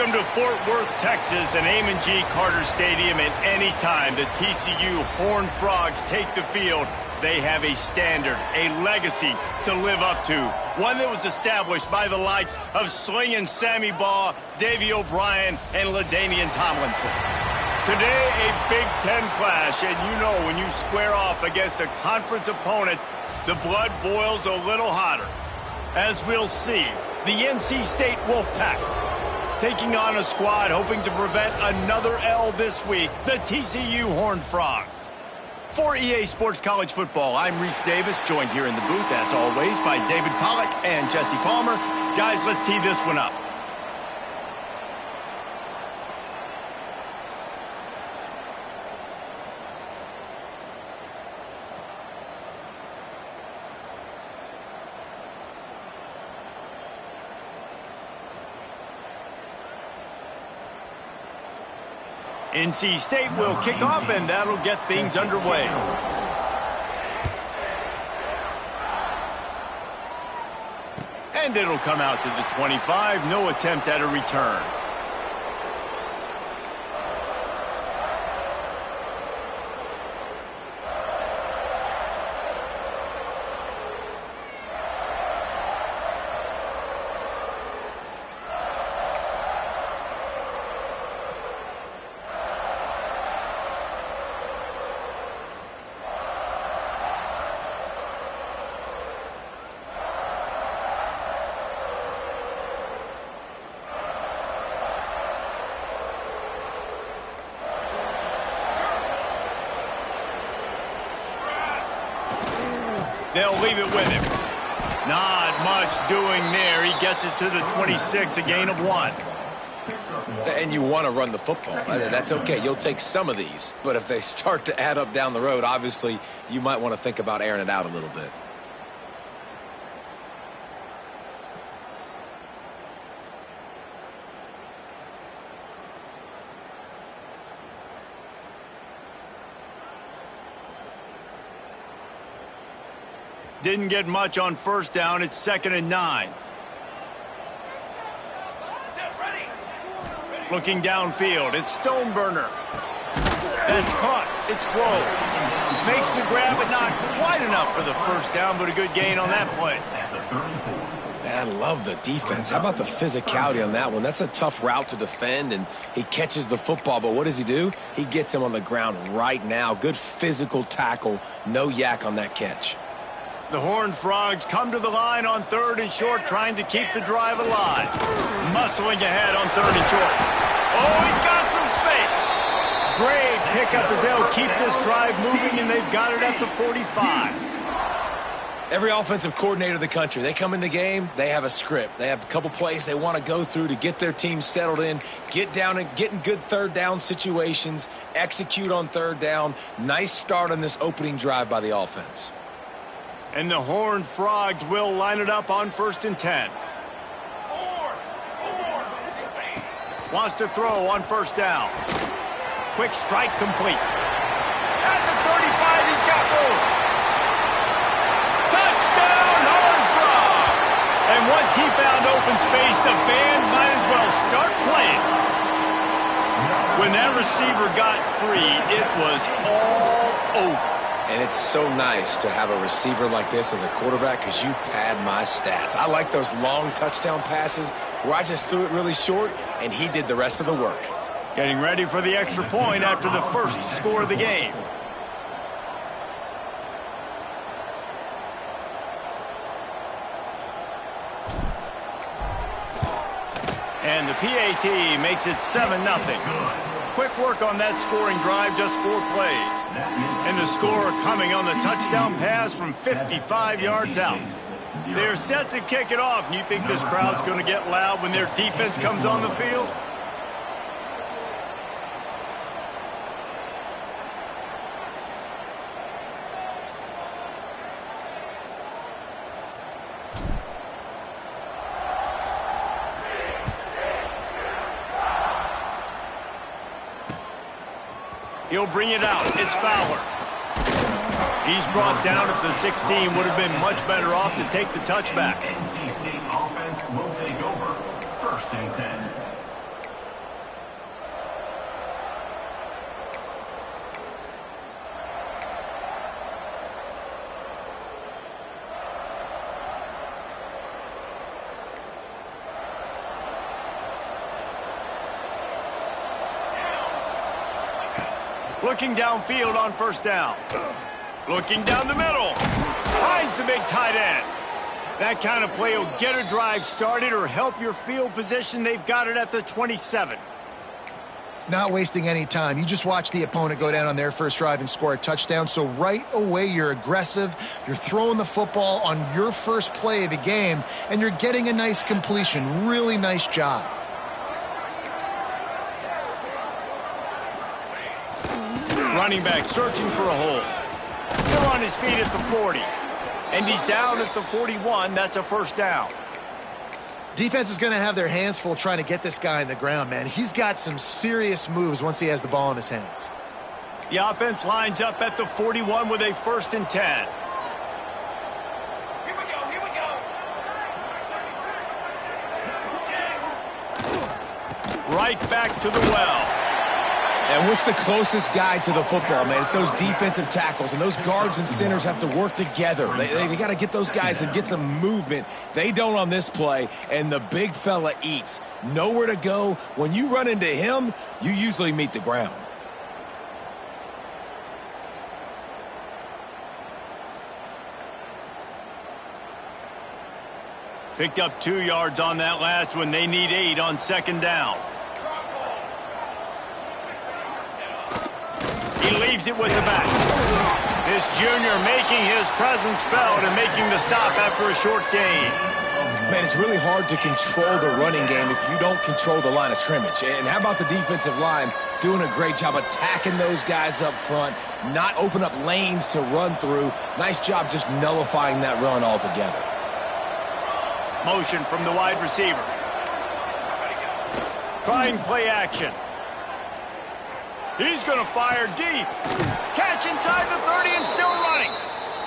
Welcome to Fort Worth, Texas, and Amon G. Carter Stadium. And anytime the TCU Horned Frogs take the field, they have a standard, a legacy to live up to. One that was established by the likes of Slingin' Sammy Baugh, Davey O'Brien, and LaDainian Tomlinson. Today, a Big Ten clash, and you know when you square off against a conference opponent, the blood boils a little hotter. As we'll see, the NC State Wolfpack taking on a squad hoping to prevent another L this week, the TCU Horned Frogs. For EA Sports College Football, I'm Reese Davis, joined here in the booth, as always, by David Pollack and Jesse Palmer. Guys, let's tee this one up. NC State will kick off, and that'll get things underway. And it'll come out to the 25. No attempt at a return. They'll leave it with him. Not much doing there. He gets it to the 26, a gain of 1. And you want to run the football. That's okay. You'll take some of these. But if they start to add up down the road, obviously, you might want to think about airing it out a little bit. Didn't get much on first down. It's 2nd and 9. Looking downfield. It's Stoneburner. That's caught. It's Grove. Makes the grab, but not quite enough for the first down, but a good gain on that play. Man, I love the defense. How about the physicality on that one? That's a tough route to defend, and he catches the football, but what does he do? He gets him on the ground right now. Good physical tackle. No yak on that catch. The Horned Frogs come to the line on 3rd and short, trying to keep the drive alive. Muscling ahead on 3rd and short. Oh, he's got some space. Great pickup as they'll keep this drive moving, and they've got it at the 45. Every offensive coordinator in the country, they come in the game, they have a script. They have a couple plays they want to go through to get their team settled in, get down and get in good 3rd down situations, execute on 3rd down. Nice start on this opening drive by the offense. And the Horned Frogs will line it up on 1st and 10. Wants to throw on 1st down. Quick strike complete. At the 35, he's got room. Touchdown, Horned Frogs! And once he found open space, the band might as well start playing. When that receiver got free, it was all over. And it's so nice to have a receiver like this as a quarterback because you pad my stats. I like those long touchdown passes where I just threw it really short and he did the rest of the work. Getting ready for the extra point after the first score of the game. And the PAT makes it 7-0. Quick work on that scoring drive, just 4 plays. And the score coming on the touchdown pass from 55 yards out. They're set to kick it off, and you think this crowd's going to get loud when their defense comes on the field? He'll bring it out. It's Fowler. He's brought down at the 16. Would have been much better off to take the touchback. NC State offense will take over. 1st and 10. Looking downfield on first down. Looking down the middle. Finds the big tight end. That kind of play will get a drive started or help your field position. They've got it at the 27. Not wasting any time. You just watch the opponent go down on their first drive and score a touchdown. So right away, you're aggressive. You're throwing the football on your first play of the game, and you're getting a nice completion. Really nice job. Running back searching for a hole. Still on his feet at the 40. And he's down at the 41. That's a first down. Defense is going to have their hands full trying to get this guy on the ground, man. He's got some serious moves once he has the ball in his hands. The offense lines up at the 41 with a 1st and 10. Here we go. Right back to the well. And what's the closest guy to the football, man? It's those defensive tackles, and those guards and centers have to work together. They got to get those guys and get some movement. They don't on this play, and the big fella eats. Nowhere to go. When you run into him, you usually meet the ground. Picked up 2 yards on that last one. They need 8 on 2nd down. He leaves it with the back. This junior making his presence felt and making the stop after a short gain. Man, it's really hard to control the running game if you don't control the line of scrimmage. And how about the defensive line doing a great job attacking those guys up front, not open up lanes to run through. Nice job just nullifying that run altogether. Motion from the wide receiver. Trying play action. He's going to fire deep. Catch inside the 30 and still running.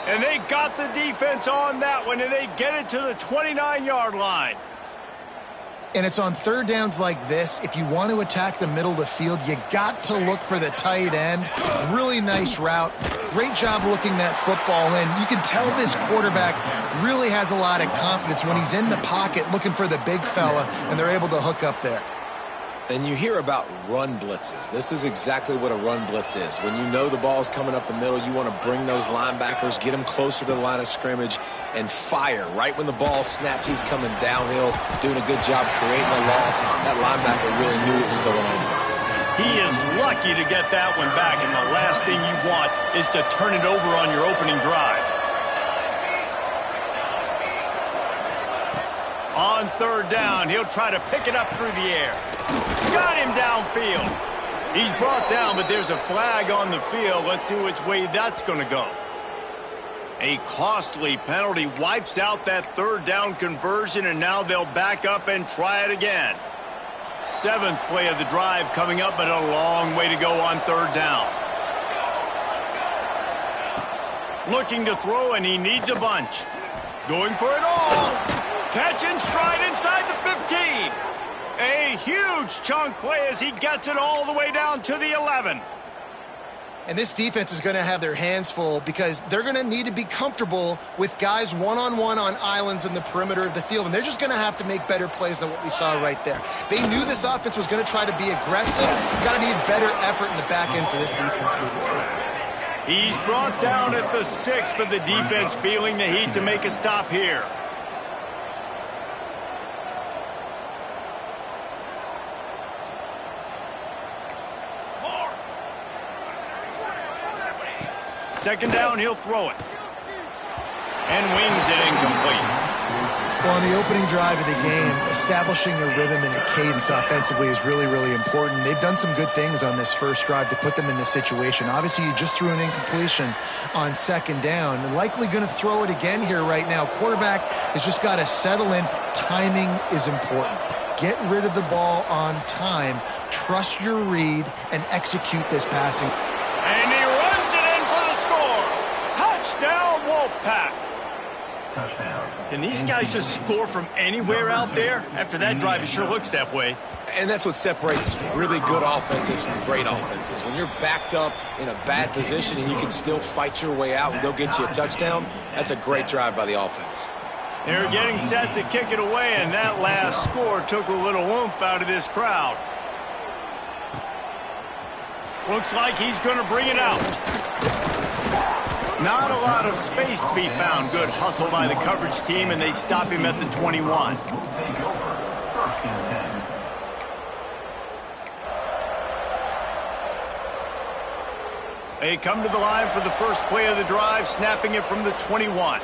And they got the defense on that one, and they get it to the 29-yard line. And it's on 3rd downs like this. If you want to attack the middle of the field, you got to look for the tight end. Really nice route. Great job looking that football in. You can tell this quarterback really has a lot of confidence when he's in the pocket looking for the big fella, and they're able to hook up there. And you hear about run blitzes. This is exactly what a run blitz is. When you know the ball's coming up the middle, you want to bring those linebackers, get them closer to the line of scrimmage, and fire. Right when the ball snaps, he's coming downhill, doing a good job creating a loss. That linebacker really knew what was going on. He is lucky to get that one back, and the last thing you want is to turn it over on your opening drive. On 3rd down, he'll try to pick it up through the air. Got him downfield. He's brought down, but there's a flag on the field. Let's see which way that's going to go. A costly penalty wipes out that 3rd down conversion, and now they'll back up and try it again. 7th play of the drive coming up, but a long way to go on 3rd down. Looking to throw, and he needs a bunch. Going for it all. Catch and stride inside the 15. A huge chunk play as he gets it all the way down to the 11. And this defense is going to have their hands full because they're going to need to be comfortable with guys one-on-one on islands in the perimeter of the field. And they're just going to have to make better plays than what we saw right there. They knew this offense was going to try to be aggressive. Got to need better effort in the back end for this defense moving forward. He's brought down at the 6, but the defense feeling the heat to make a stop here. Second down, he'll throw it. And wings it incomplete. Well, on the opening drive of the game, establishing a rhythm and a cadence offensively is really, really important. They've done some good things on this first drive to put them in this situation. Obviously, you just threw an incompletion on 2nd down. And likely going to throw it again here right now. Quarterback has just got to settle in. Timing is important. Get rid of the ball on time. Trust your read and execute this passing. And he runs it in for the score. Touchdown, Wolfpack. Touchdown. Can these guys just score from anywhere out there? After that drive, it sure looks that way. And that's what separates really good offenses from great offenses. When you're backed up in a bad position and you can still fight your way out and they'll get you a touchdown, that's a great drive by the offense. They're getting set to kick it away, and that last score took a little oomph out of this crowd. Looks like he's going to bring it out. Not a lot of space to be found. Good hustle by the coverage team, and they stop him at the 21. Take over. 1st and 10. They come to the line for the first play of the drive, snapping it from the 21.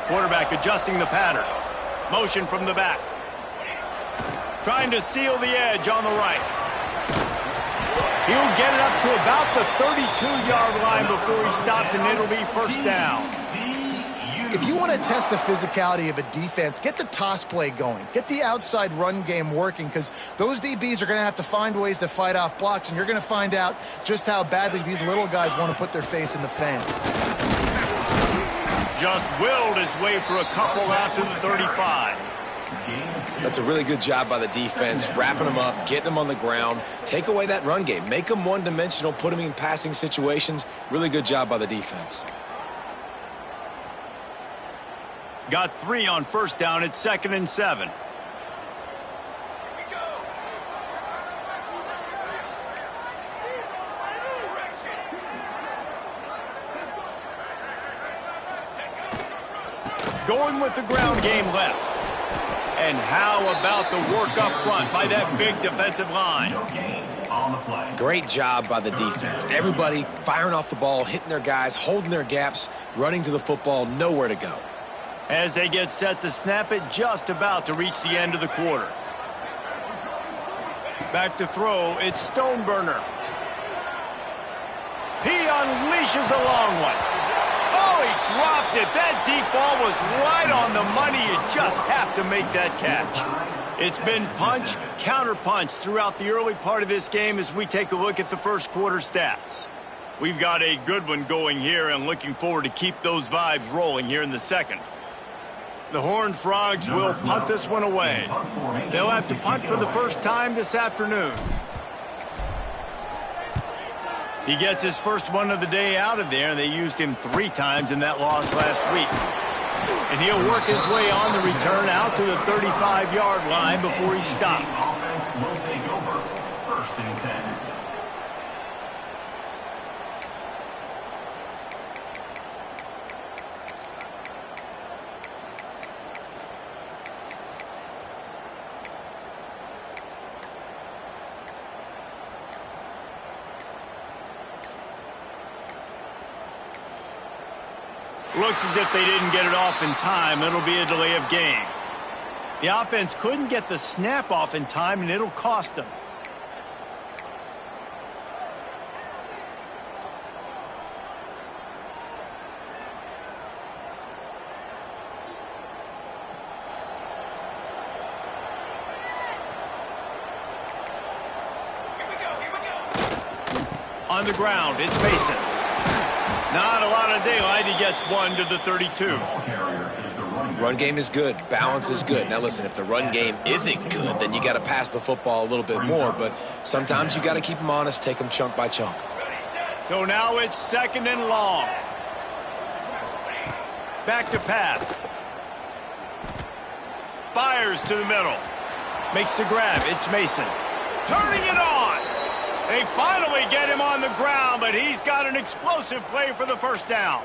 Quarterback adjusting the pattern. Motion from the back. Trying to seal the edge on the right. He'll get it up to about the 32-yard line before he's stopped, and it'll be first down. If you want to test the physicality of a defense, get the toss play going. Get the outside run game working, because those DBs are going to have to find ways to fight off blocks, and you're going to find out just how badly these little guys want to put their face in the fan. Just willed his way for a couple out to the 35. That's a really good job by the defense, wrapping them up, getting them on the ground. Take away that run game. Make them one-dimensional, put them in passing situations. Really good job by the defense. Got 3 on first down at 2nd and 7. Going with the ground game left. And how about the work up front by that big defensive line? No gain on the play. Great job by the defense. Everybody firing off the ball, hitting their guys, holding their gaps, running to the football, nowhere to go. As they get set to snap it, just about to reach the end of the quarter. Back to throw, it's Stoneburner. He unleashes a long one. Oh, he dropped it. That deep ball was right on the money. You just have to make that catch. It's been punch, counter-punch throughout the early part of this game as we take a look at the first quarter stats. We've got a good one going here and looking forward to keep those vibes rolling here in the second. The Horned Frogs will punt this one away. They'll have to punt for the first time this afternoon. He gets his first one of the day out of there, and they used him 3 times in that loss last week. And he'll work his way on the return out to the 35-yard line before he's stopped. Offense will take over. 1st and 10. Looks as if they didn't get it off in time. It'll be a delay of game. The offense couldn't get the snap off in time, and it'll cost them. On the ground, it's Mason. Not a lot of daylight. He gets 1 to the 32. Run game is good. Balance is good. Now, listen, if the run game isn't good, then you got to pass the football a little bit more. But sometimes you got to keep them honest, take them chunk by chunk. So now it's 2nd and long. Back to pass. Fires to the middle. Makes the grab. It's Mason. Turning it on. They finally get him on the ground, but he's got an explosive play for the first down.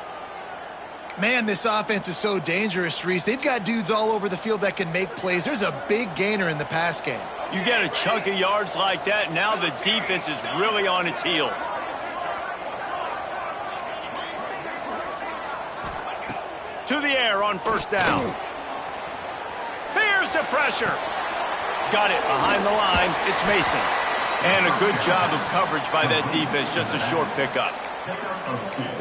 Man, this offense is so dangerous, Reese. They've got dudes all over the field that can make plays. There's a big gainer in the pass game. You get a chunk of yards like that, now the defense is really on its heels. To the air on first down. Here's the pressure. Got it behind the line. It's Mason. And a good job of coverage by that defense. Just a short pickup.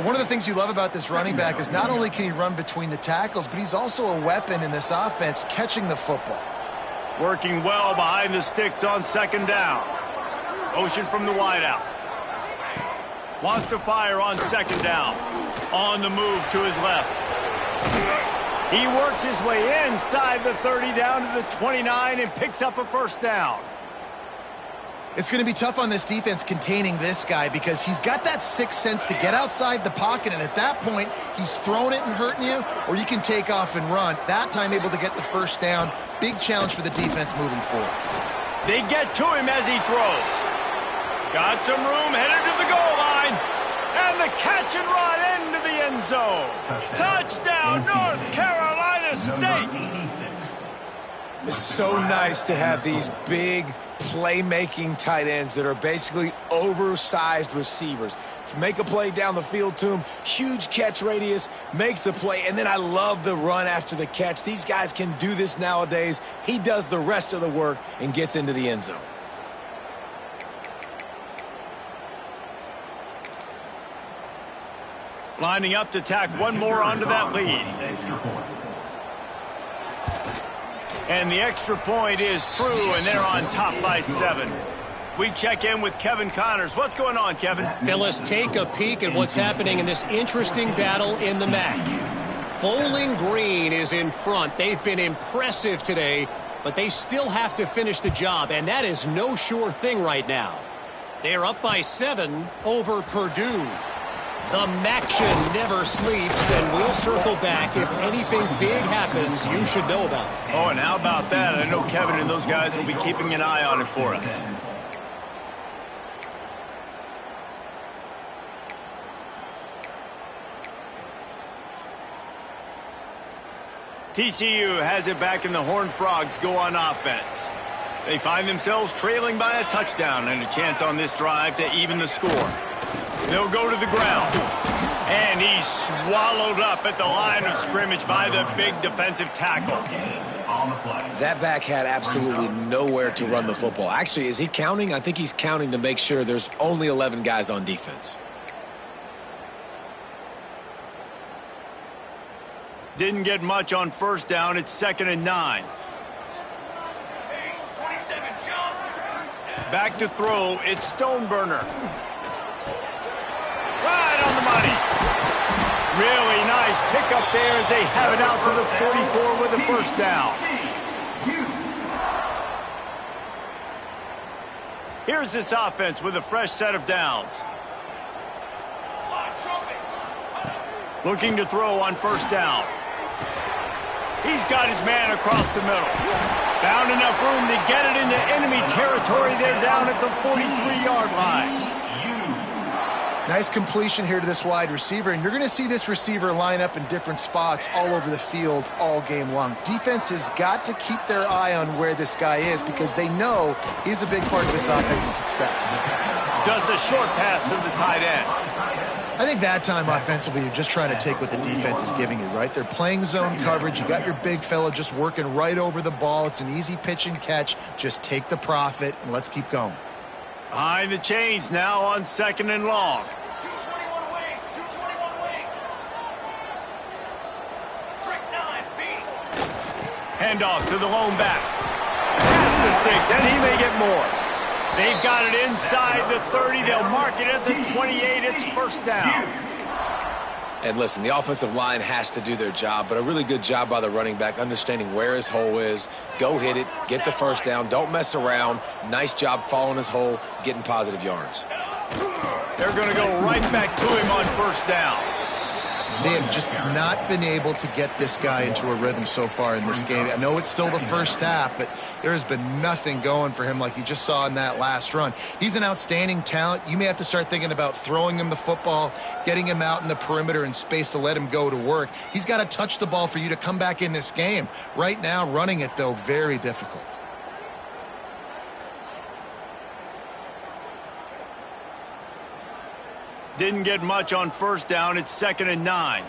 One of the things you love about this running back is not only can he run between the tackles, but he's also a weapon in this offense catching the football. Working well behind the sticks on 2nd down. Motion from the wideout. Wants to fire on 2nd down. On the move to his left. He works his way inside the 30 down to the 29 and picks up a first down. It's going to be tough on this defense containing this guy because he's got that sixth sense to get outside the pocket, and at that point, he's throwing it and hurting you, or you can take off and run. That time able to get the first down. Big challenge for the defense moving forward. They get to him as he throws. Got some room, headed to the goal line. And the catch and run into the end zone. Touchdown, North Carolina State. It's so nice to have these big playmaking tight ends that are basically oversized receivers. Make a play down the field to him, huge catch radius, makes the play, and then I love the run after the catch. These guys can do this nowadays. He does the rest of the work and gets into the end zone. Lining up to tack one more onto that lead. And the extra point is true, and they're on top by 7. We check in with Kevin Connors. What's going on, Kevin? Phyllis, take a peek at what's happening in this interesting battle in the MAC. Bowling Green is in front. They've been impressive today, but they still have to finish the job, and that is no sure thing right now. They're up by 7 over Purdue. The MACtion never sleeps, and we'll circle back if anything big happens you should know about. Oh, and how about that? I know Kevin and those guys will be keeping an eye on it for us. TCU has it back, and the Horned Frogs go on offense. They find themselves trailing by a touchdown and a chance on this drive to even the score. They'll go to the ground. And he's swallowed up at the line of scrimmage by the big defensive tackle. That back had absolutely nowhere to run the football. Actually, is he counting? I think he's counting to make sure there's only 11 guys on defense. Didn't get much on first down. It's 2nd and 9. Back to throw. It's Stoneburner. Right on the money. Really nice pickup there as they have it out to the 44 with a first down. Here's this offense with a fresh set of downs. Looking to throw on first down. He's got his man across the middle. Found enough room to get it into enemy territory. They're down at the 43-yard line. Nice completion here to this wide receiver, and you're going to see this receiver line up in different spots all over the field all game long. Defense has got to keep their eye on where this guy is because they know he's a big part of this offense's success. Just a short pass to the tight end. I think that time offensively, you're just trying to take what the defense is giving you, right? They're playing zone coverage. You got your big fella just working right over the ball. It's an easy pitch and catch. Just take the profit, and let's keep going. Behind the chains now on 2nd and long. Handoff to the lone back. Past the sticks, and he may get more. They've got it inside the 30. They'll mark it at the 28. It's first down. And listen, the offensive line has to do their job, but a really good job by the running back, understanding where his hole is. Go hit it, get the first down, don't mess around. Nice job following his hole, getting positive yards. They're going to go right back to him on first down. They have just not been able to get this guy into a rhythm so far in this game. I know it's still the first half, but there's been nothing going for him like you just saw in that last run. He's an outstanding talent. You may have to start thinking about throwing him the football, getting him out in the perimeter in space to let him go to work. He's got to touch the ball for you to come back in this game. Right now, running it, though, very difficult. Didn't get much on first down. It's 2nd and 9.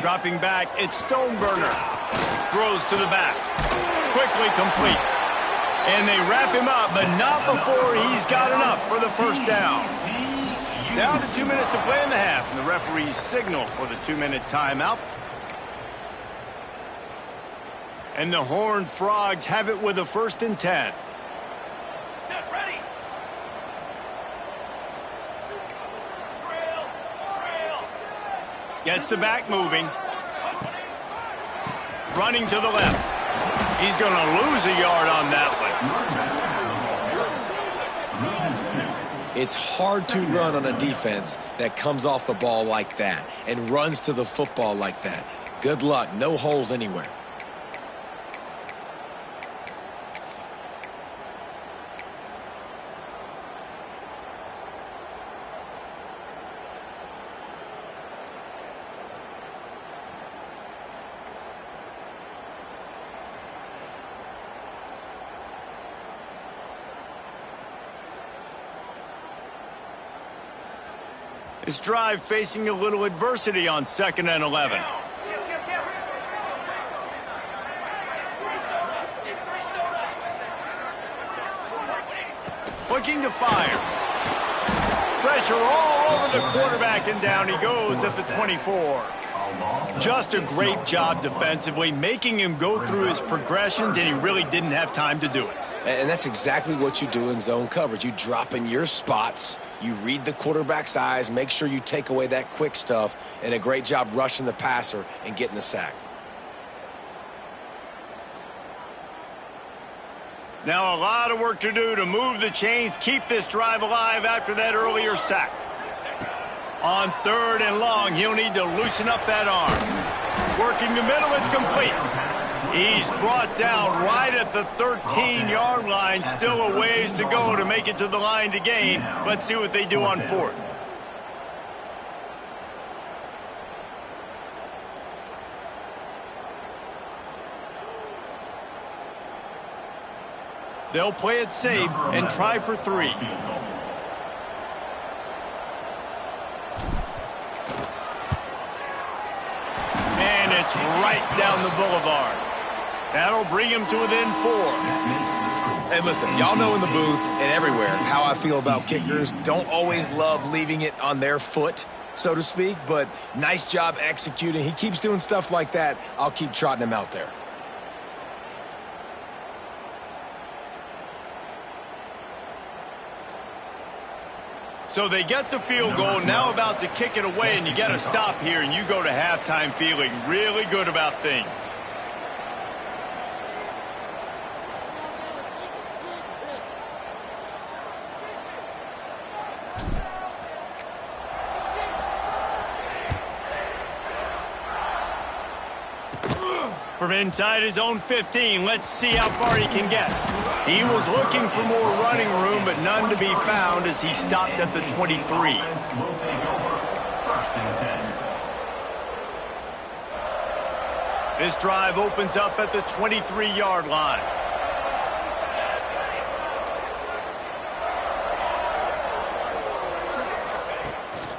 Dropping back, it's Stoneburner. Throws to the back. Quickly complete. And they wrap him up, but not before he's got enough for the first down. Down to 2 minutes to play in the half, and the referees signal for the 2-minute timeout. And the Horned Frogs have it with a 1st and 10. Gets the back moving. Running to the left. He's going to lose a yard on that one. It's hard to run on a defense that comes off the ball like that and runs to the football like that. Good luck. No holes anywhere. This drive facing a little adversity on 2nd and 11. Looking to fire. Pressure all over the quarterback, and down he goes at the 24. Just a great job defensively, making him go through his progressions, and he really didn't have time to do it. And that's exactly what you do in zone coverage. You drop in your spots. You read the quarterback's eyes, make sure you take away that quick stuff, and a great job rushing the passer and getting the sack. Now a lot of work to do to move the chains, keep this drive alive after that earlier sack. On 3rd and long, he'll need to loosen up that arm. Working the middle, it's complete. He's brought down right at the 13-yard line. Still a ways to go to make it to the line to gain. Let's see what they do on 4th. They'll play it safe and try for 3. And it's right down the boulevard. That'll bring him to within 4. And listen, y'all know in the booth and everywhere how I feel about kickers. Don't always love leaving it on their foot, so to speak, but nice job executing. He keeps doing stuff like that. I'll keep trotting him out there. So they get the field goal, now about to kick it away, and you got to stop here, and you go to halftime feeling really good about things. From inside his own 15, let's see how far he can get. He was looking for more running room, but none to be found as he stopped at the 23. Will take over. 1st and 10. This drive opens up at the 23-yard line.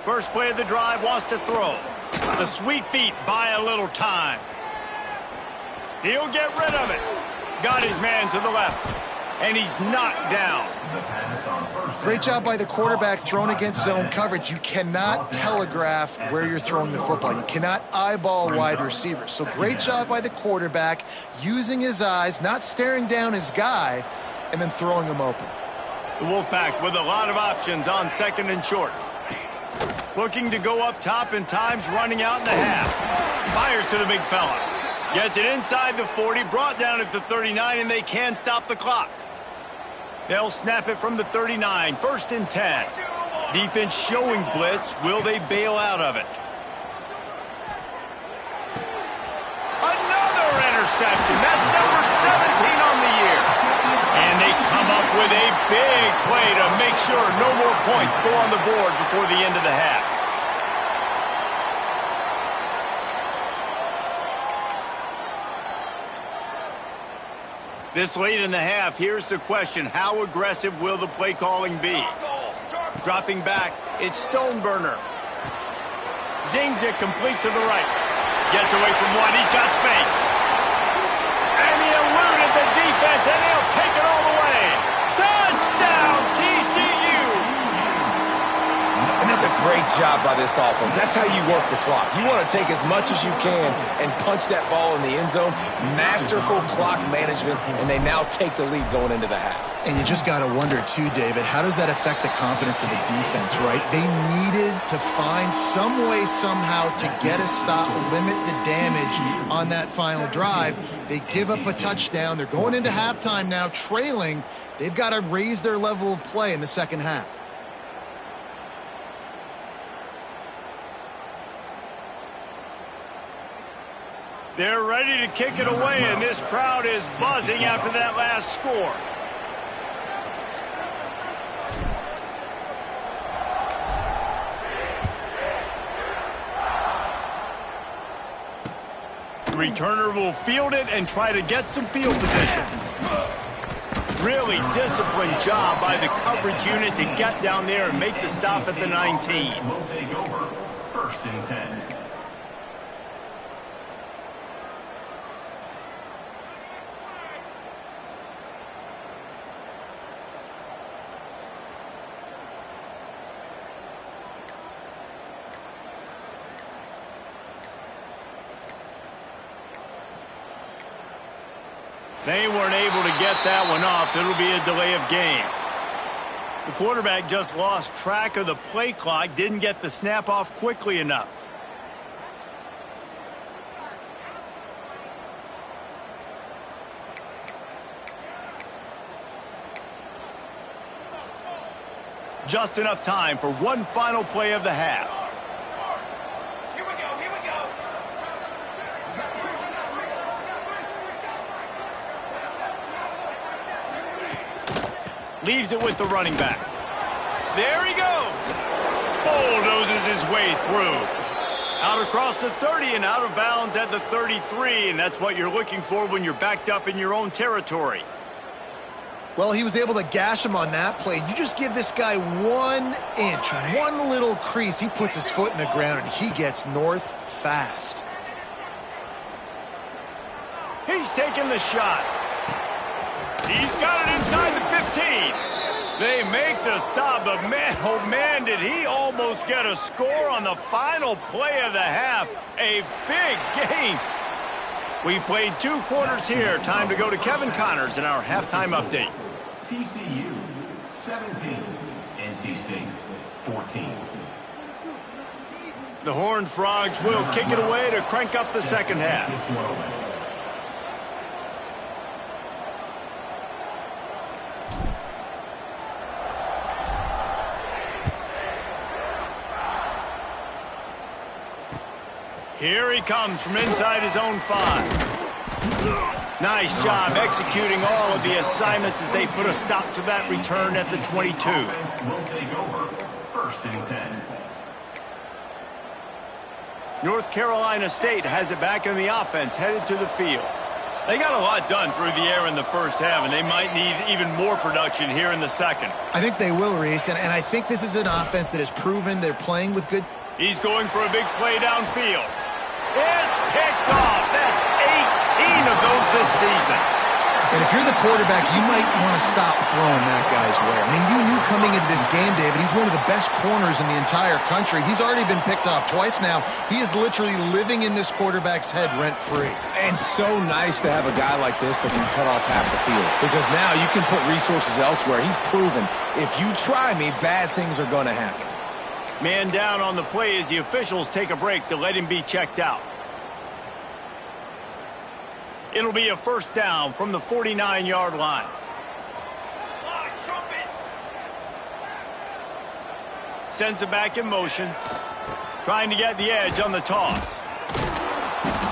First play of the drive, wants to throw. The sweet feet buy a little time. He'll get rid of it. Got his man to the left. And he's knocked down. Great job by the quarterback thrown against zone coverage. You cannot telegraph where you're throwing the football. You cannot eyeball wide receivers. So great job by the quarterback using his eyes, not staring down his guy, and then throwing him open. The Wolfpack with a lot of options on 2nd and short. Looking to go up top, and time's running out in the half. Fires to the big fella. Gets it inside the 40, brought down at the 39, and they can stop the clock. They'll snap it from the 39, 1st and 10. Defense showing blitz. Will they bail out of it? Another interception. That's number 17 on the year. And they come up with a big play to make sure no more points go on the board before the end of the half. This late in the half, here's the question. How aggressive will the play calling be? Dropping back, it's Stoneburner. Zings it complete to the right. Gets away from one, he's got space. And he eluded the defense, and he'll take it all the way. Touchdown, TCU! And that's a great job by this offense. That's how you work the clock. You want to take as much as you can and punch that ball in the end zone. Masterful clock management, and they now take the lead going into the half. And you just got to wonder, too, David, how does that affect the confidence of the defense, right? They needed to find some way, somehow, to get a stop, limit the damage on that final drive. They give up a touchdown. They're going into halftime now, trailing. They've got to raise their level of play in the second half. They're ready to kick it away, and this crowd is buzzing after that last score. The returner will field it and try to get some field position. Really disciplined job by the coverage unit to get down there and make the stop at the 19. Will take over. First and 10. They weren't able to get that one off. It'll be a delay of game. The quarterback just lost track of the play clock, didn't get the snap off quickly enough. Just enough time for one final play of the half. Leaves it with the running back. There he goes. Bulldozes his way through. Out across the 30 and out of bounds at the 33, and that's what you're looking for when you're backed up in your own territory. Well, he was able to gash him on that play. You just give this guy 1 inch, one little crease. He puts his foot in the ground, and he gets north fast. He's taking the shot. He's got it inside the 15. They make the stop, but man, oh man, did he almost get a score on the final play of the half. A big game. We've played 2 quarters here. Time to go to Kevin Connors in our halftime update. TCU 17, NC State 14. The Horned Frogs will kick it away to crank up the second half. Here he comes from inside his own 5. Nice job executing all of the assignments as they put a stop to that return at the 22. Will take over. First and 10. North Carolina State has it back in the offense, headed to the field. They got a lot done through the air in the first half, and they might need even more production here in the second. I think they will, Reese, and I think this is an offense that has proven they're playing with good... He's going for a big play downfield. It's picked off. That's 18 of those this season. And if you're the quarterback, you might want to stop throwing that guy's way. I mean, you knew coming into this game, David, he's one of the best corners in the entire country. He's already been picked off twice now. He is literally living in this quarterback's head rent-free. And so nice to have a guy like this that can cut off half the field. Because now you can put resources elsewhere. He's proven if you try me, bad things are going to happen. Man down on the play as the officials take a break to let him be checked out. It'll be a first down from the 49-yard line. Sends it back in motion. Trying to get the edge on the toss.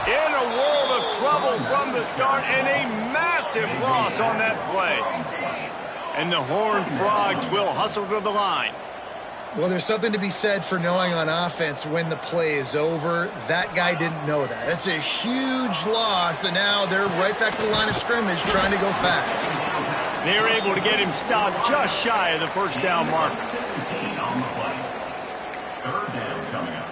In a world of trouble from the start and a massive loss on that play. And the Horned Frogs will hustle to the line. Well, there's something to be said for knowing on offense when the play is over. That guy didn't know that. That's a huge loss, and now they're right back to the line of scrimmage trying to go fast. They're able to get him stopped just shy of the first down marker. 17 on the play. Third down coming up.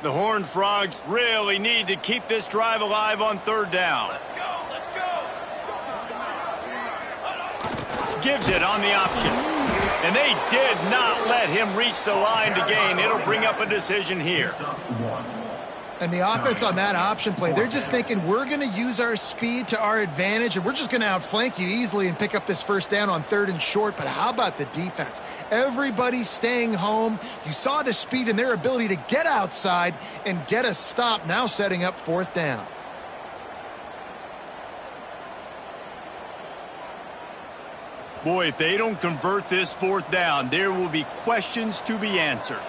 The Horned Frogs really need to keep this drive alive on third down. Let's go. Gives it on the option. And they did not let him reach the line to gain. It'll bring up a decision here. And the offense on that option play, they're just thinking we're going to use our speed to our advantage and we're just going to outflank you easily and pick up this first down on 3rd and short. But how about the defense? Everybody's staying home. You saw the speed and their ability to get outside and get a stop, now setting up 4th down. Boy, if they don't convert this 4th down, there will be questions to be answered.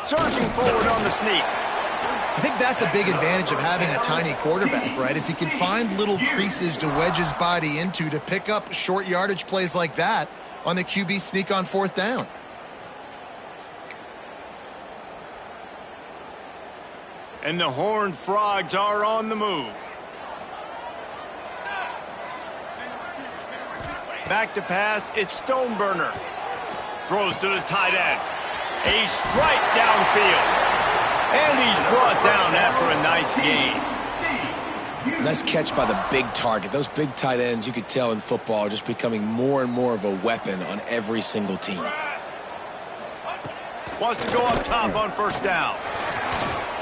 Surging forward on the sneak. I think that's a big advantage of having a tiny quarterback, right? Is he can find little creases to wedge his body into to pick up short yardage plays like that on the QB sneak on 4th down. And the Horned Frogs are on the move. Back to pass, it's Stoneburner. Throws to the tight end. A strike downfield. And he's brought down after a nice gain. Nice catch by the big target. Those big tight ends, you could tell in football, are just becoming more and more of a weapon on every single team. Wants to go up top on 1st down.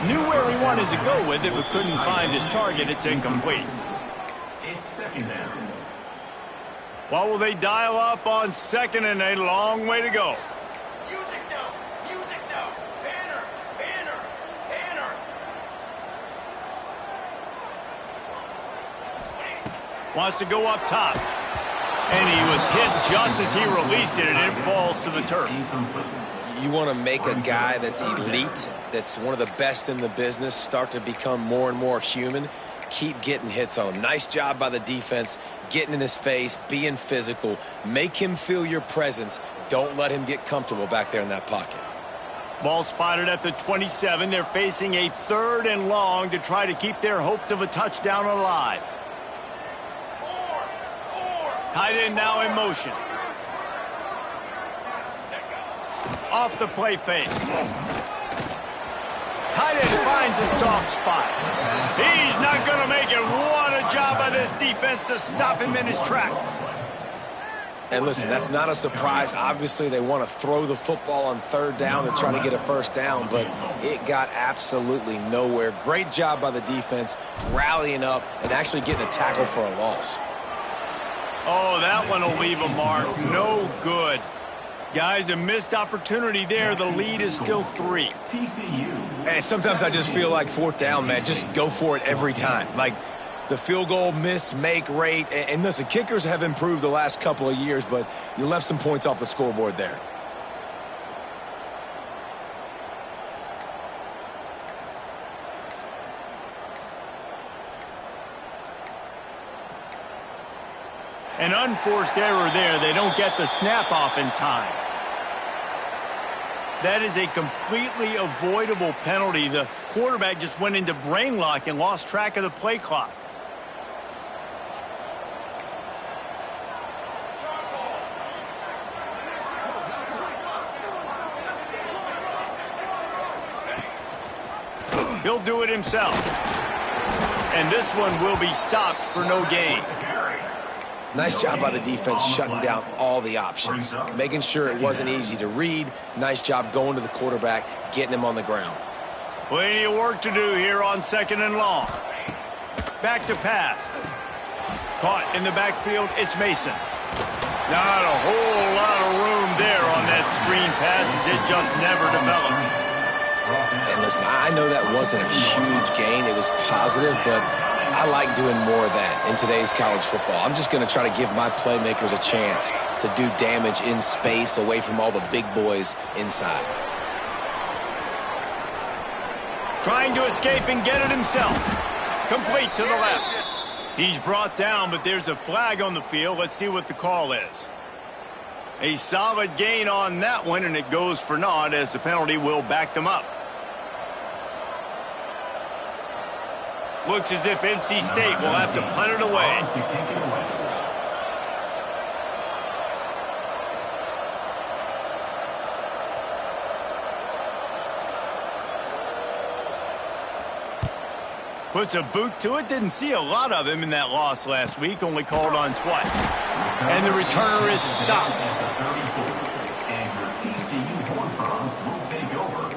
Knew where he wanted to go with it, but couldn't find his target. It's incomplete. It's 2nd down. What will they dial up on 2nd and a long way to go? Wants to go up top. And he was hit just as he released it, and it falls to the turf. You want to make a guy that's elite, that's one of the best in the business, start to become more and more human. Keep getting hits on him. Nice job by the defense, getting in his face, being physical. Make him feel your presence. Don't let him get comfortable back there in that pocket. Ball spotted at the 27. They're facing a 3rd and long to try to keep their hopes of a touchdown alive. Tight end now in motion. Off the play fake. Tight end finds a soft spot. He's not going to make it. What a job by this defense to stop him in his tracks. And listen, that's not a surprise. Obviously, they want to throw the football on 3rd down and try to get a 1st down, but it got absolutely nowhere. Great job by the defense, rallying up and actually getting a tackle for a loss. Oh, that one will leave a mark. No good. Guys, a missed opportunity there. The lead is still 3. And sometimes I just feel like 4th down, man. Just go for it every time. Like the field goal miss, make rate. And listen, kickers have improved the last couple of years, but you left some points off the scoreboard there. An unforced error there. They don't get the snap off in time. That is a completely avoidable penalty. The quarterback just went into brain lock and lost track of the play clock. He'll do it himself. And this one will be stopped for no gain. Nice job by the defense shutting down all the options, making sure it wasn't easy to read. Nice job going to the quarterback, getting him on the ground. Plenty of work to do here on 2nd and long. Back to pass. Caught in the backfield, it's Mason. Not a whole lot of room there on that screen pass as it just never developed. And listen, I know that wasn't a huge gain. It was positive, but I like doing more of that in today's college football. I'm just going to try to give my playmakers a chance to do damage in space away from all the big boys inside. Trying to escape and get it himself. Complete to the left. He's brought down, but there's a flag on the field. Let's see what the call is. A solid gain on that one, and it goes for naught as the penalty will back them up. Looks as if NC State will have to punt it away. Puts a boot to it. Didn't see a lot of him in that loss last week. Only called on twice. And the returner is stopped. And your TCU Horned Frogs will take over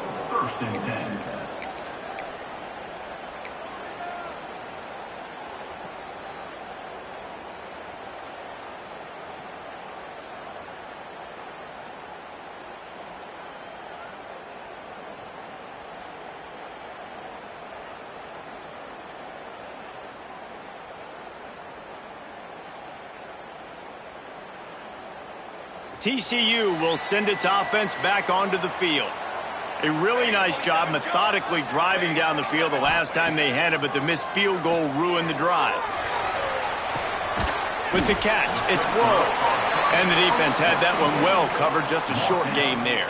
TCU will send its offense back onto the field. A really nice job methodically driving down the field the last time they had it, but the missed field goal ruined the drive. With the catch, it's Blow. And the defense had that one well covered, just a short game there.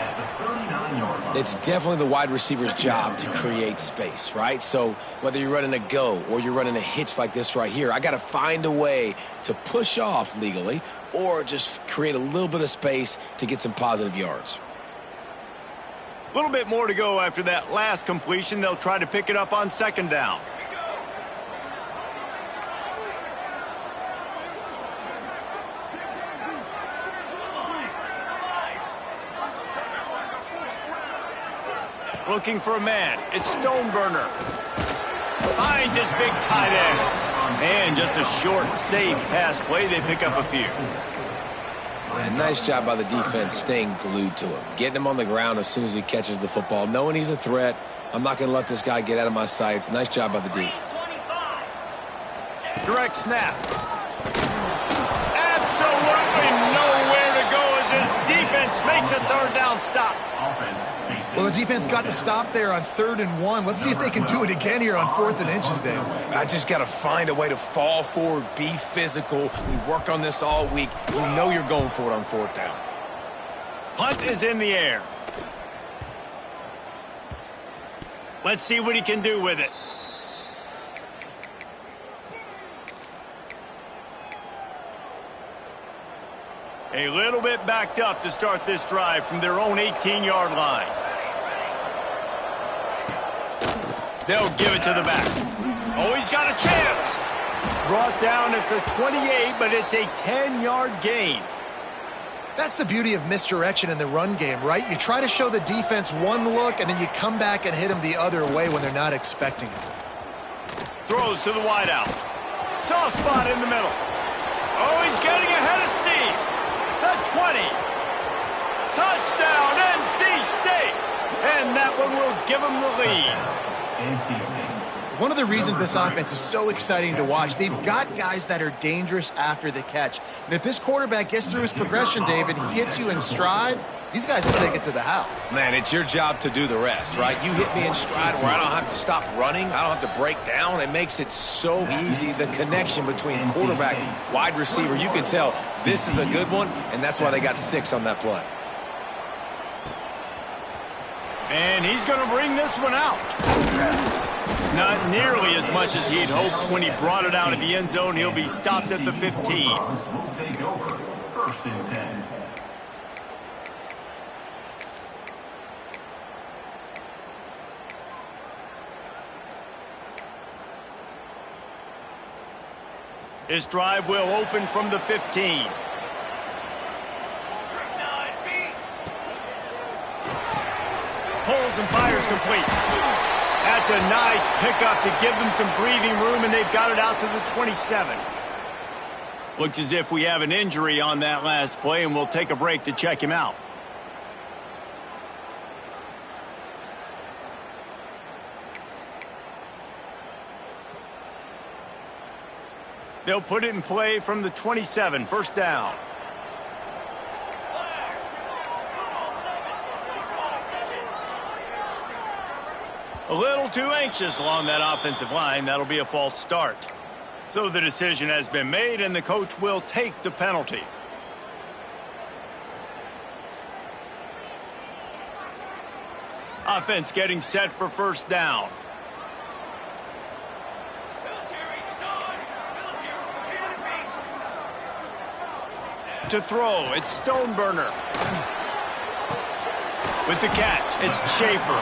It's definitely the wide receiver's job to create space, right? So whether you're running a go or you're running a hitch like this right here, I got to find a way to push off legally or just create a little bit of space to get some positive yards. A little bit more to go after that last completion. They'll try to pick it up on second down. Looking for a man. It's Stoneburner. Finds his big tight end. And just a short, safe pass play. They pick up a few. And nice job by the defense staying glued to him. Getting him on the ground as soon as he catches the football. Knowing he's a threat. I'm not going to let this guy get out of my sights. Nice job by the D. Direct snap. Absolutely nowhere to go as this defense makes a third down stop. Well, the defense got the stop there on 3rd and 1. Let's see if they can do it again here on 4th and inches, Dave. I just got to find a way to fall forward, be physical. We work on this all week. You know you're going for it on 4th down. Punt is in the air. Let's see what he can do with it. A little bit backed up to start this drive from their own 18-yard line. They'll give it to the back. Oh, he's got a chance. Brought down at the 28, but it's a 10-yard gain. That's the beauty of misdirection in the run game, right? You try to show the defense one look, and then you come back and hit them the other way when they're not expecting it. Throws to the wideout. Soft spot in the middle. Oh, he's getting ahead of steam. The 20. Touchdown, NC State. And that one will give them the lead. One of the reasons this offense is so exciting to watch, they've got guys that are dangerous after the catch. And if this quarterback gets through his progression, David, he hits you in stride, these guys will take it to the house. Man, it's your job to do the rest, right? You hit me in stride where I don't have to stop running. I don't have to break down. It makes it so easy. The connection between quarterback, wide receiver, you can tell this is a good one, and that's why they got 6 on that play. And he's going to bring this one out. Not nearly as much as he'd hoped when he brought it out of the end zone. He'll be stopped at the 15. Will take over 1st and 10. His drive will open from the 15. Pulls and fires complete. That's a nice pickup to give them some breathing room, and they've got it out to the 27. Looks as if we have an injury on that last play, and we'll take a break to check him out. They'll put it in play from the 27, 1st down. A little too anxious along that offensive line. That'll be a false start. So the decision has been made, and the coach will take the penalty. Offense getting set for 1st down. To throw, it's Stoneburner. With the catch, it's Schaefer.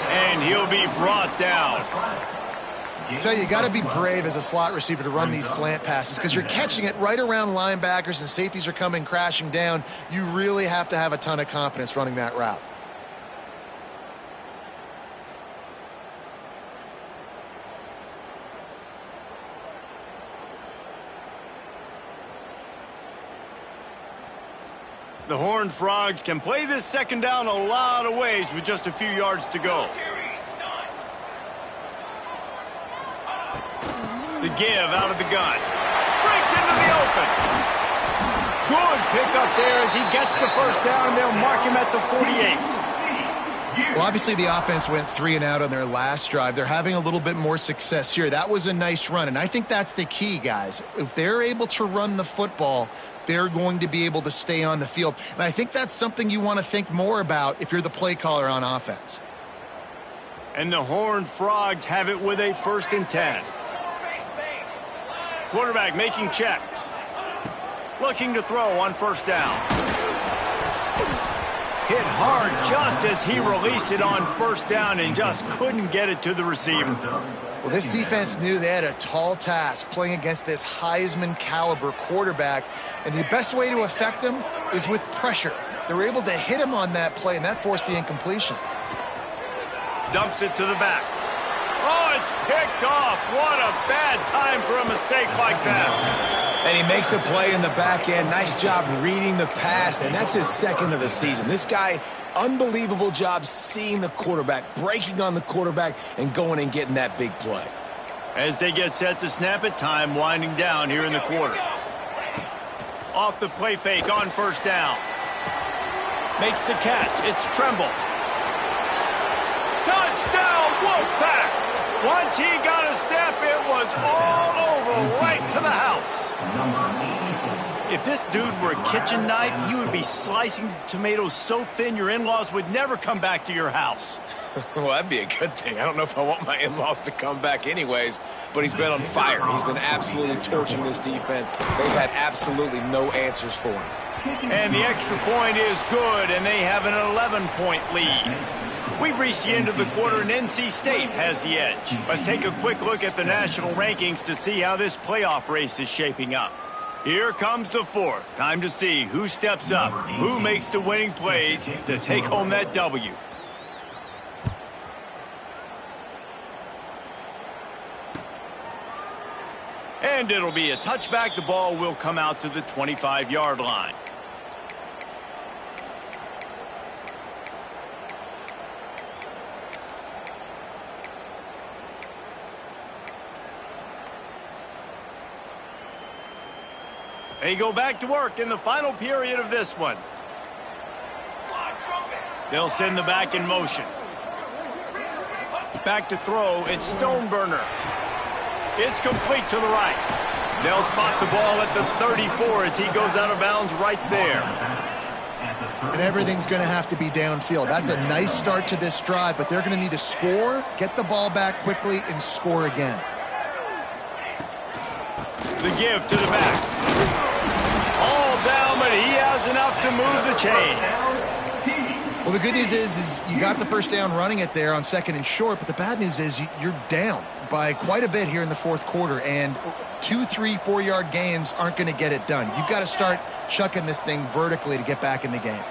And he'll be brought down. I tell you got to be brave as a slot receiver to run these slant passes because you're catching it right around linebackers and safeties are coming crashing down. You really have to have a ton of confidence running that route. The Horned Frogs can play this 2nd down a lot of ways with just a few yards to go. The give out of the gun. Breaks into the open. Good pickup there as he gets the first down, and they'll mark him at the 48. Well, obviously the offense went 3 and out on their last drive. They're having a little bit more success here. That was a nice run, and I think that's the key, guys. If they're able to run the football, they're going to be able to stay on the field. And I think that's something you want to think more about if you're the play caller on offense. And the Horned Frogs have it with a 1st and 10. Quarterback making checks. Looking to throw on 1st down. Hit hard just as he released it on 1st down and just couldn't get it to the receiver. Well, this defense knew they had a tall task playing against this Heisman caliber quarterback, and the best way to affect him is with pressure. They were able to hit him on that play, and that forced the incompletion. Dumps it to the back. Oh, it's picked off. What a bad time for a mistake like that. And he makes a play in the back end. Nice job reading the pass, and that's his 2nd of the season. This guy, unbelievable job seeing the quarterback, breaking on the quarterback, and going and getting that big play. As they get set to snap it, time winding down here in the quarter. Off the play fake on 1st down. Makes the catch. It's Tremble. Touchdown, Wolfpack! Once he got a step, it was all over, right to the house. If this dude were a kitchen knife, you would be slicing tomatoes so thin your in-laws would never come back to your house. Well, that'd be a good thing. I don't know if I want my in-laws to come back anyways, but he's been on fire. He's been absolutely torching this defense. They've had absolutely no answers for him. And the extra point is good, and they have an 11-point lead. We've reached the end of the quarter, and NC State has the edge. Let's take a quick look at the national rankings to see how this playoff race is shaping up. Here comes the 4th. Time to see who steps up, who makes the winning plays to take home that W. And it'll be a touchback. The ball will come out to the 25-yard line. They go back to work in the final period of this one. They'll send the back in motion. Back to throw. It's Stoneburner. It's complete to the right. They'll spot the ball at the 34 as he goes out of bounds right there. And everything's going to have to be downfield. That's a nice start to this drive, but they're going to need to score, get the ball back quickly, and score again. The give to the back. All down, but he has enough to move the chains. Well, the good news is you got the 1st down running it there on 2nd and short, but the bad news is you're down by quite a bit here in the 4th quarter, and 2, 3, 4-yard gains aren't going to get it done. You've got to start chucking this thing vertically to get back in the game.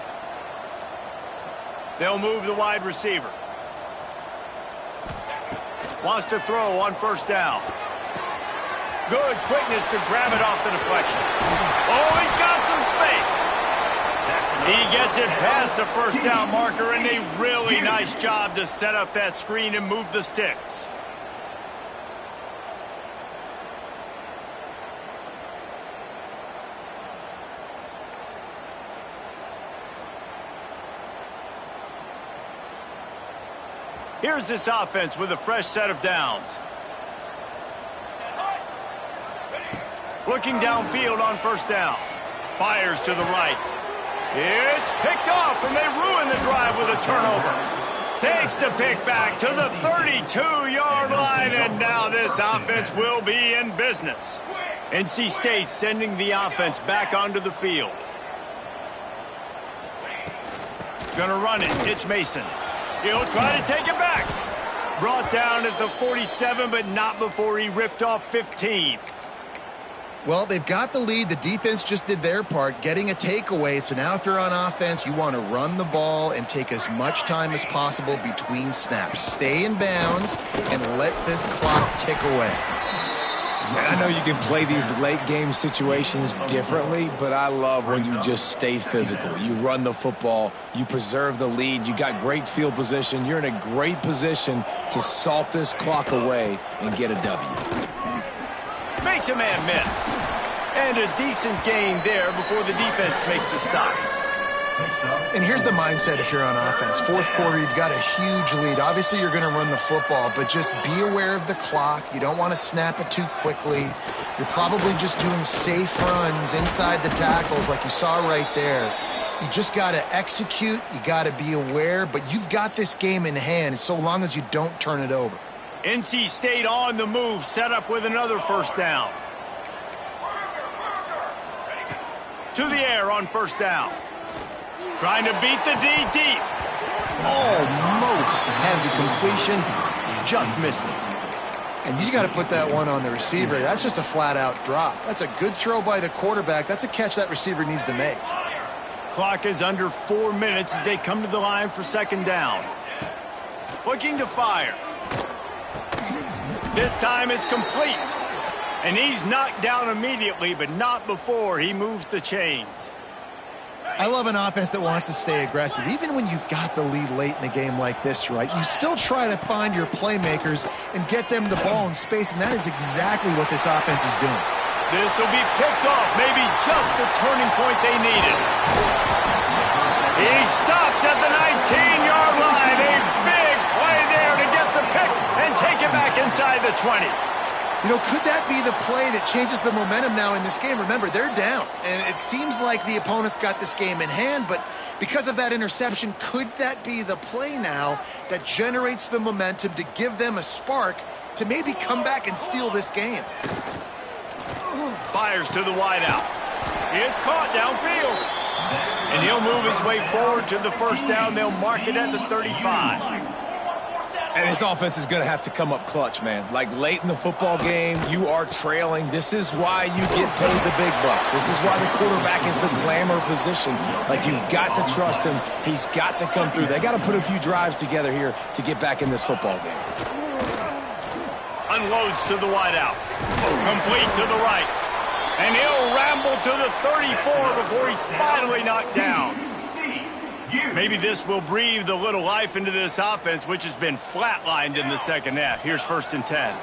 They'll move the wide receiver. Wants to throw on 1st down. Good quickness to grab it off the deflection. Oh, he's got some space. He gets it past the 1st down marker, and a really nice job to set up that screen and move the sticks. Here's this offense with a fresh set of downs. Looking downfield on 1st down. Fires to the right. It's picked off, and they ruin the drive with a turnover. Takes the pick back to the 32-yard line, and now this offense will be in business. NC State sending the offense back onto the field. Gonna run it. It's Mason. He'll try to take it back. Brought down at the 47, but not before he ripped off 15. Well, they've got the lead. The defense just did their part, getting a takeaway. So now if you're on offense, you want to run the ball and take as much time as possible between snaps. Stay in bounds and let this clock tick away. And I know you can play these late game situations differently, but I love when you just stay physical. You run the football, you preserve the lead, you got great field position, you're in a great position to salt this clock away and get a W. Makes a man miss. And a decent gain there before the defense makes a stop. And here's the mindset if you're on offense. Fourth quarter, you've got a huge lead. Obviously, you're going to run the football, but just be aware of the clock. You don't want to snap it too quickly. You're probably just doing safe runs inside the tackles like you saw right there. You just got to execute. You got to be aware, but you've got this game in hand so long as you don't turn it over. NC State on the move, set up with another first down. To the air on first down. Trying to beat the D deep. Almost had the completion, just missed it. And you got to put that one on the receiver. That's just a flat-out drop. That's a good throw by the quarterback. That's a catch that receiver needs to make. Clock is under 4 minutes as they come to the line for second down. Looking to fire. This time it's complete. And he's knocked down immediately, but not before he moves the chains. I love an offense that wants to stay aggressive. Even when you've got the lead late in a game like this, right, you still try to find your playmakers and get them the ball in space, and that is exactly what this offense is doing. This will be picked off, maybe just the turning point they needed. He stopped at the 19-yard line. A big play there to get the pick and take it back inside the 20. You know, could that be the play that changes the momentum now in this game? Remember, they're down, and it seems like the opponent's got this game in hand, but because of that interception, could that be the play now that generates the momentum to give them a spark to maybe come back and steal this game? Fires to the wideout. It's caught downfield. And he'll move his way forward to the first down. They'll mark it at the 35. And his offense is going to have to come up clutch, man. Like late in the football game, you are trailing. This is why you get paid the big bucks. This is why the quarterback is the glamour position. Like, you've got to trust him. He's got to come through. They got to put a few drives together here to get back in this football game. Unloads to the wideout. Complete to the right. And he'll ramble to the 34 before he's finally knocked down. Maybe this will breathe a little life into this offense, which has been flatlined in the second half. Here's 1st and 10.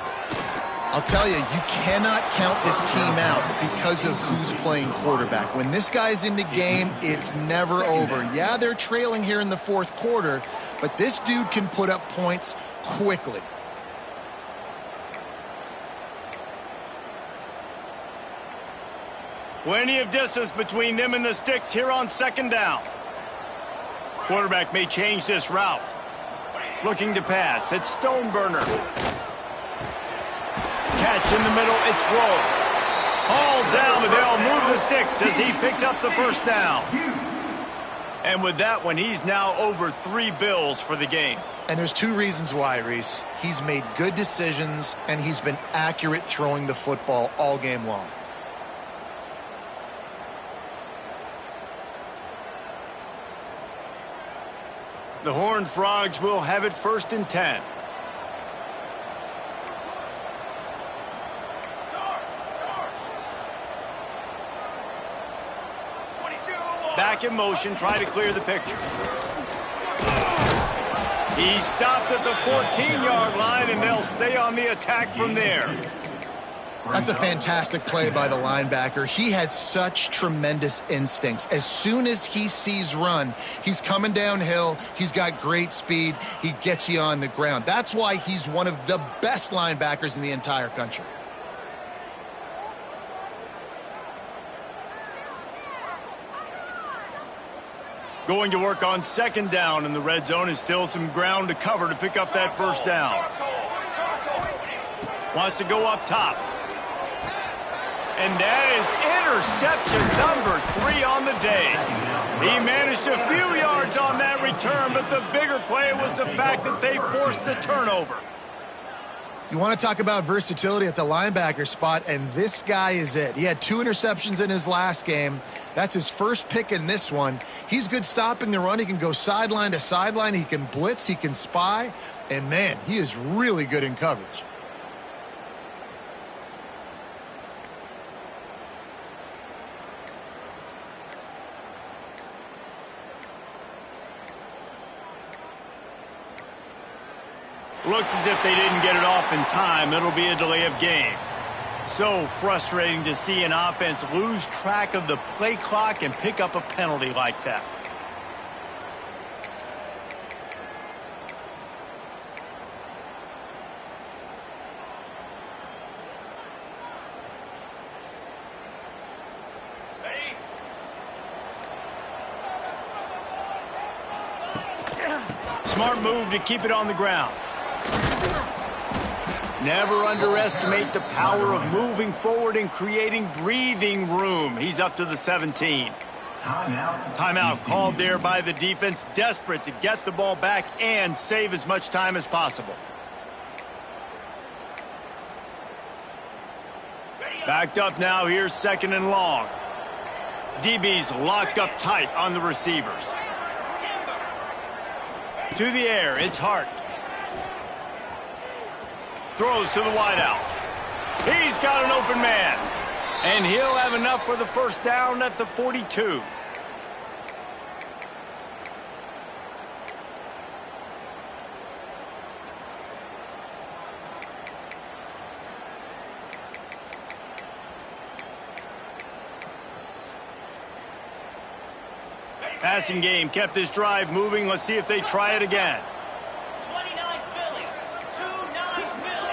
I'll tell you, you cannot count this team out because of who's playing quarterback. When this guy's in the game, it's never over. Yeah, they're trailing here in the fourth quarter, but this dude can put up points quickly. Plenty of distance between them and the sticks here on second down. Quarterback may change this route. Looking to pass. It's Stoneburner. Catch in the middle. It's Blow. All down, but they'll move the sticks as he picks up the first down. And with that one, he's now over 3 bills for the game. And there's 2 reasons why, Reese. He's made good decisions, and he's been accurate throwing the football all game long. The Horned Frogs will have it 1st and 10. Back in motion, try to clear the picture. He stopped at the 14-yard line, and they'll stay on the attack from there. That's a fantastic play by the linebacker. He has such tremendous instincts. As soon as he sees run, he's coming downhill. He's got great speed. He gets you on the ground. That's why he's one of the best linebackers in the entire country. Going to work on second down in the red zone. Is still some ground to cover to pick up that first down. Wants to go up top. And that is interception number 3 on the day. He managed a few yards on that return, but the bigger play was the fact that they forced the turnover. You want to talk about versatility at the linebacker spot, and this guy is it. He had 2 interceptions in his last game. That's his first pick in this one. He's good stopping the run. He can go sideline to sideline. He can blitz. He can spy. And, man, he is really good in coverage. Looks as if they didn't get it off in time. It'll be a delay of game. So frustrating to see an offense lose track of the play clock and pick up a penalty like that. Smart move to keep it on the ground. Never underestimate the power of moving forward and creating breathing room. He's up to the 17. Timeout called there by the defense, desperate to get the ball back and save as much time as possible. Backed up now, here's 2nd and long. DB's locked up tight on the receivers. To the air, it's Hart. Throws to the wideout. He's got an open man. And he'll have enough for the first down at the 42. Passing game kept this drive moving. Let's see if they try it again. 29 Philly. 2-9 Philly.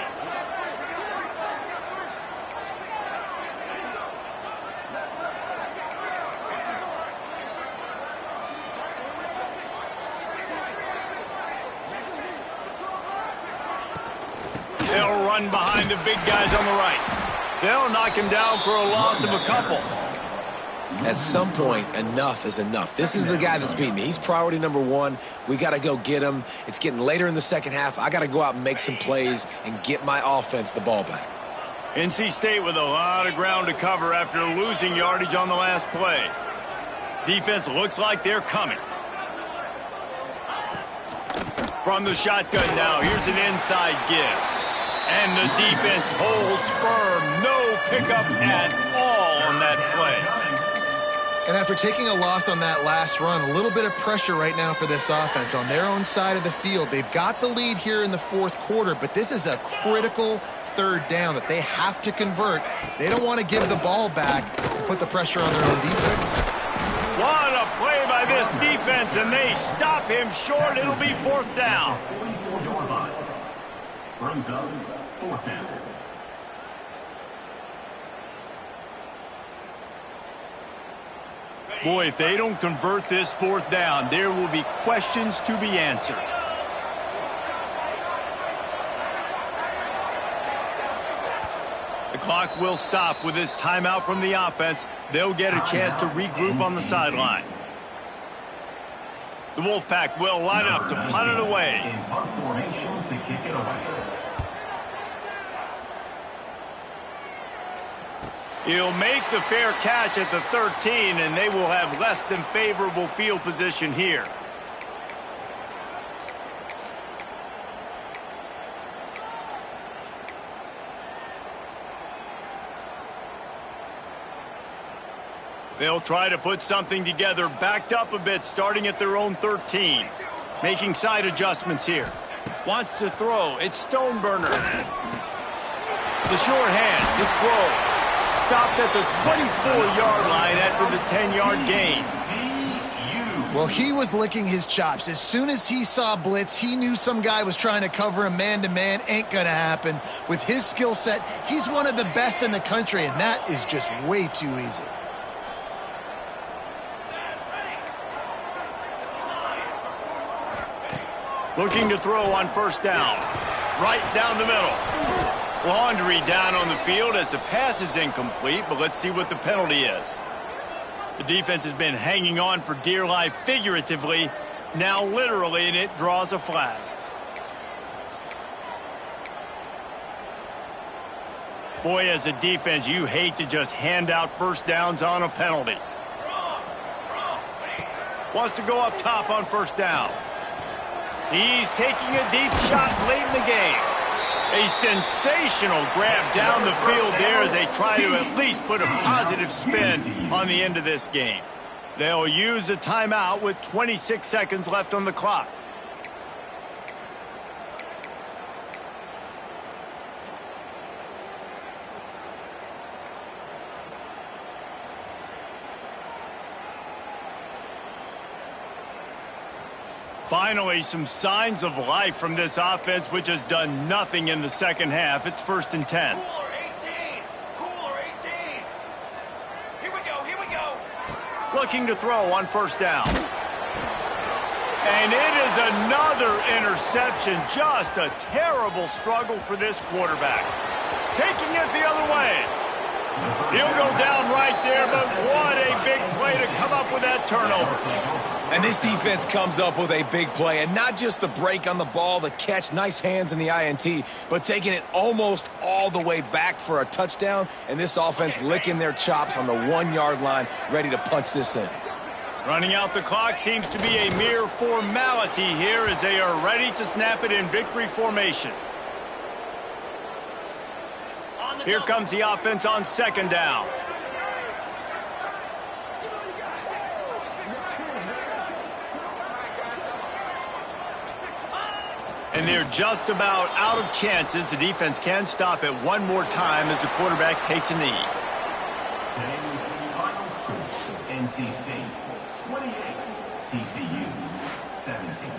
They'll run behind the big guys on the right. They'll knock him down for a loss of a couple. At some point, enough is enough. This is the guy that's beating me. He's priority number 1. We got to go get him. It's getting later in the second half. I got to go out and make some plays and get my offense the ball back. NC State with a lot of ground to cover after losing yardage on the last play. Defense looks like they're coming. From the shotgun now, here's an inside give. And the defense holds firm. No pickup at all on that play. And after taking a loss on that last run, a little bit of pressure right now for this offense on their own side of the field. They've got the lead here in the 4th quarter, but this is a critical 3rd down that they have to convert. They don't want to give the ball back and put the pressure on their own defense. What a play by this defense, and they stop him short. It'll be 4th down. 44-yard line. Brings up 4th down. Boy, if they don't convert this 4th down, there will be questions to be answered. The clock will stop with this timeout from the offense. They'll get a chance to regroup on the sideline. The Wolfpack will line up to punt it away. In punt formation to kick it away. He'll make the fair catch at the 13, and they will have less than favorable field position here. They'll try to put something together, backed up a bit, starting at their own 13. Making side adjustments here. Wants to throw. It's Stoneburner. The short hands. It's Grove. Stopped at the 24-yard line after the 10-yard gain. Well, he was licking his chops. As soon as he saw blitz, he knew some guy was trying to cover him man-to-man. Ain't gonna happen. With his skill set, he's one of the best in the country, and that is just way too easy. Looking to throw on 1st down. Right down the middle. Laundry down on the field as the pass is incomplete, but let's see what the penalty is. The defense has been hanging on for dear life figuratively, now literally, and it draws a flag. Boy, as a defense, you hate to just hand out 1st downs on a penalty. Wants to go up top on 1st down. He's taking a deep shot late in the game. A sensational grab down the field there as they try to at least put a positive spin on the end of this game. They'll use a timeout with 26 seconds left on the clock. Finally, some signs of life from this offense, which has done nothing in the second half. It's 1st and 10. Cooler 18. Cooler 18. Here we go. Here we go. Looking to throw on 1st down. And it is another interception. Just a terrible struggle for this quarterback. Taking it the other way. He'll go down right there, but what a big play to come up with that turnover. And this defense comes up with a big play, and not just the break on the ball, the catch, nice hands in the INT, but taking it almost all the way back for a touchdown, and this offense licking their chops on the 1-yard line, ready to punch this in. Running out the clock seems to be a mere formality here as they are ready to snap it in victory formation. Here comes the offense on 2nd down. And they're just about out of chances. The defense can stop it one more time as the quarterback takes a knee. Today's final score, NC State 28, TCU 17.